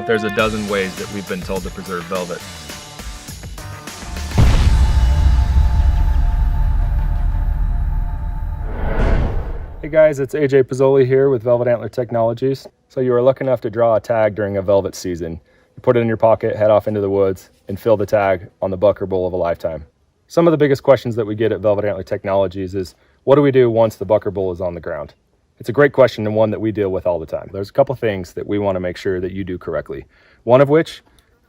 There's a dozen ways that we've been told to preserve velvet. Hey guys, it's AJ Pizzoli here with Velvet Antler Technologies. So you were lucky enough to draw a tag during a velvet season. You put it in your pocket, head off into the woods, and fill the tag on the buck or bull of a lifetime. Some of the biggest questions that we get at Velvet Antler Technologies is, what do we do once the buck or bull is on the ground? It's a great question and one that we deal with all the time. There's a couple things that we want to make sure that you do correctly. One of which,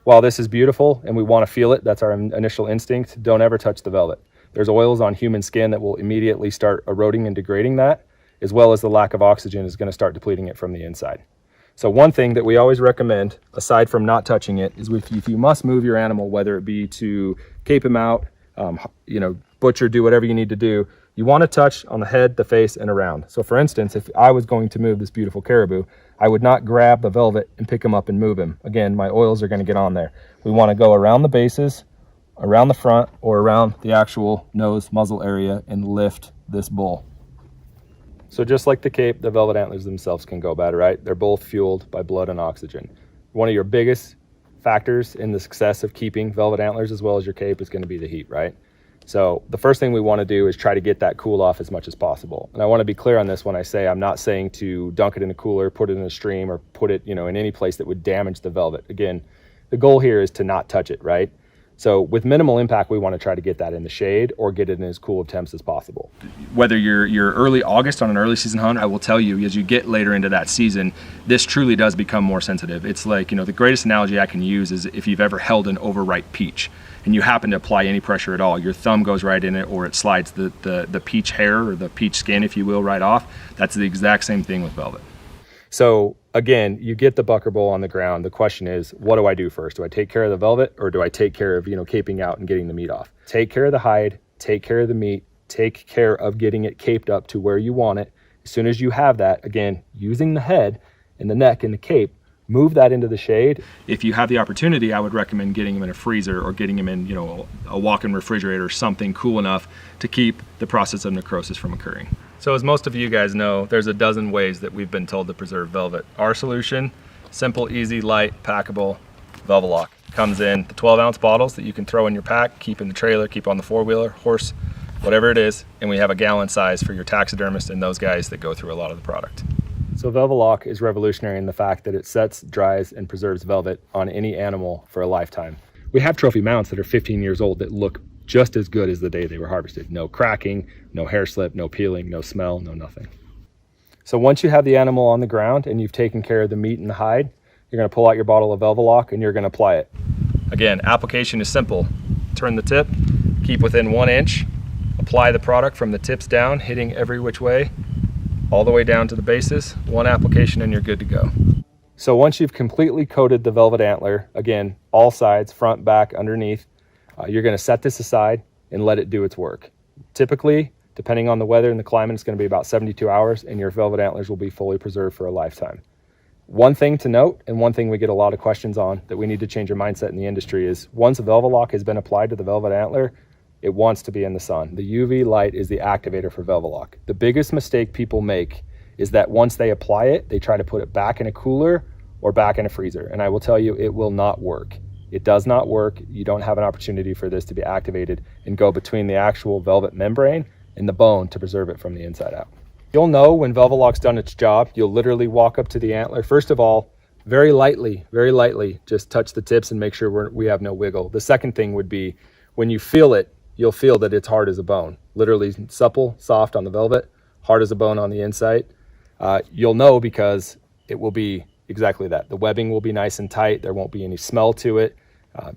while this is beautiful and we want to feel it, that's our initial instinct, don't ever touch the velvet. There's oils on human skin that will immediately start eroding and degrading that, as well as the lack of oxygen is going to start depleting it from the inside. So one thing that we always recommend, aside from not touching it, is if you must move your animal, whether it be to cape him out, butcher, do whatever you need to do, you want to touch on the head, the face, and around. So for instance, if I was going to move this beautiful caribou, I would not grab the velvet and pick him up and move him. Again, my oils are going to get on there. We want to go around the bases, around the front, or around the actual nose, muzzle area, and lift this bull. So just like the cape, the velvet antlers themselves can go bad, right? They're both fueled by blood and oxygen. One of your biggest factors in the success of keeping velvet antlers as well as your cape is going to be the heat, right? So the first thing we want to do is try to get that cool off as much as possible. And I want to be clear on this when I say I'm not saying to dunk it in a cooler, put it in a stream, or put it, in any place that would damage the velvet. Again, the goal here is to not touch it, right? So with minimal impact, we want to try to get that in the shade or get it in as cool of temps as possible. Whether you're early August on an early season hunt, I will tell you, as you get later into that season, this truly does become more sensitive. It's like, the greatest analogy I can use is if you've ever held an overripe peach and you happen to apply any pressure at all, your thumb goes right in it or it slides the peach hair or the peach skin, if you will, right off. That's the exact same thing with velvet. So again, you get the buck or bull on the ground. The question is, what do I do first? Do I take care of the velvet or do I take care of, caping out and getting the meat off? Take care of the hide, take care of the meat, take care of getting it caped up to where you want it. As soon as you have that, again, using the head and the neck and the cape, move that into the shade. If you have the opportunity, I would recommend getting them in a freezer or getting them in, a walk-in refrigerator or something cool enough to keep the process of necrosis from occurring. So as most of you guys know, there's a dozen ways that we've been told to preserve velvet. Our solution, simple, easy, light, packable, Velvalock. Comes in the 12-ounce bottles that you can throw in your pack, keep in the trailer, keep on the four-wheeler, horse, whatever it is, and we have a gallon size for your taxidermist and those guys that go through a lot of the product. So Velvalock is revolutionary in the fact that it sets, dries, and preserves velvet on any animal for a lifetime. We have trophy mounts that are 15 years old that look just as good as the day they were harvested. No cracking, no hair slip, no peeling, no smell, no nothing. So once you have the animal on the ground and you've taken care of the meat and the hide, you're going to pull out your bottle of Velvalock and you're going to apply it. Again, application is simple. Turn the tip, keep within 1 inch, apply the product from the tips down, hitting every which way, all the way down to the bases. One application and you're good to go. So once you've completely coated the velvet antler, again, all sides, front, back, underneath, you're going to set this aside and let it do its work. Typically, depending on the weather and the climate, it's going to be about 72 hours and your velvet antlers will be fully preserved for a lifetime. One thing to note, and one thing we get a lot of questions on that we need to change our mindset in the industry is once a Velvalock has been applied to the velvet antler, it wants to be in the sun. The UV light is the activator for Velvalock. The biggest mistake people make is that once they apply it, they try to put it back in a cooler or back in a freezer. And I will tell you, it will not work. It does not work. You don't have an opportunity for this to be activated and go between the actual velvet membrane and the bone to preserve it from the inside out. You'll know when Velvalock's done its job. You'll literally walk up to the antler. First of all, very lightly, just touch the tips and make sure we have no wiggle. The second thing would be when you feel it, you'll feel that it's hard as a bone. Literally supple, soft on the velvet, hard as a bone on the inside. You'll know because it will be exactly that. The webbing will be nice and tight. There won't be any smell to it.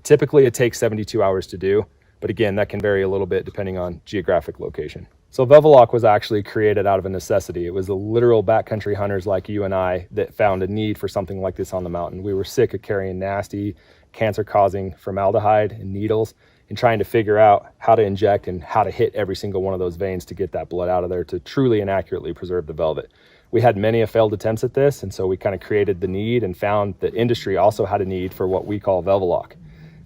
Typically it takes 72 hours to do, but again, that can vary a little bit depending on geographic location. So Velvalock was actually created out of a necessity. It was the literal backcountry hunters like you and I that found a need for something like this on the mountain. We were sick of carrying nasty, cancer-causing formaldehyde and needles and trying to figure out how to inject and how to hit every single one of those veins to get that blood out of there to truly and accurately preserve the velvet. We had many failed attempts at this, and so we kind of created the need and found the industry also had a need for what we call Velvalock.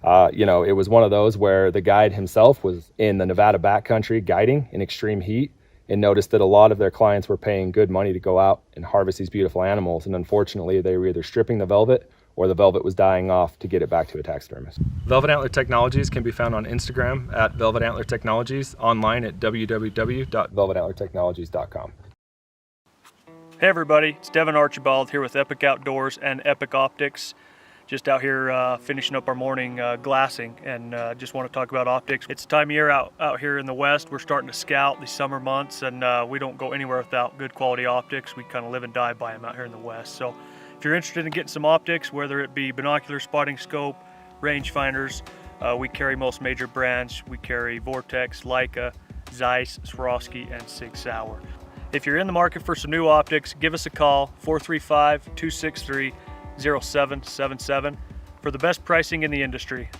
It was one of those where the guide himself was in the Nevada backcountry guiding in extreme heat and noticed that a lot of their clients were paying good money to go out and harvest these beautiful animals. And unfortunately, they were either stripping the velvet or the velvet was dying off to get it back to a taxidermist. Velvet Antler Technologies can be found on Instagram at Velvet Antler Technologies, online at www.velvetantlertechnologies.com. Hey everybody, it's Devin Archibald here with Epic Outdoors and Epic Optics. Just out here finishing up our morning glassing, and just want to talk about optics. It's time of year out here in the West. We're starting to scout these summer months, and we don't go anywhere without good quality optics. We kind of live and die by them out here in the West. So if you're interested in getting some optics, whether it be binocular, spotting scope, range finders, we carry most major brands. We carry Vortex, Leica, Zeiss, Swarovski, and Sig Sauer. If you're in the market for some new optics, give us a call, 435-263-0777 for the best pricing in the industry.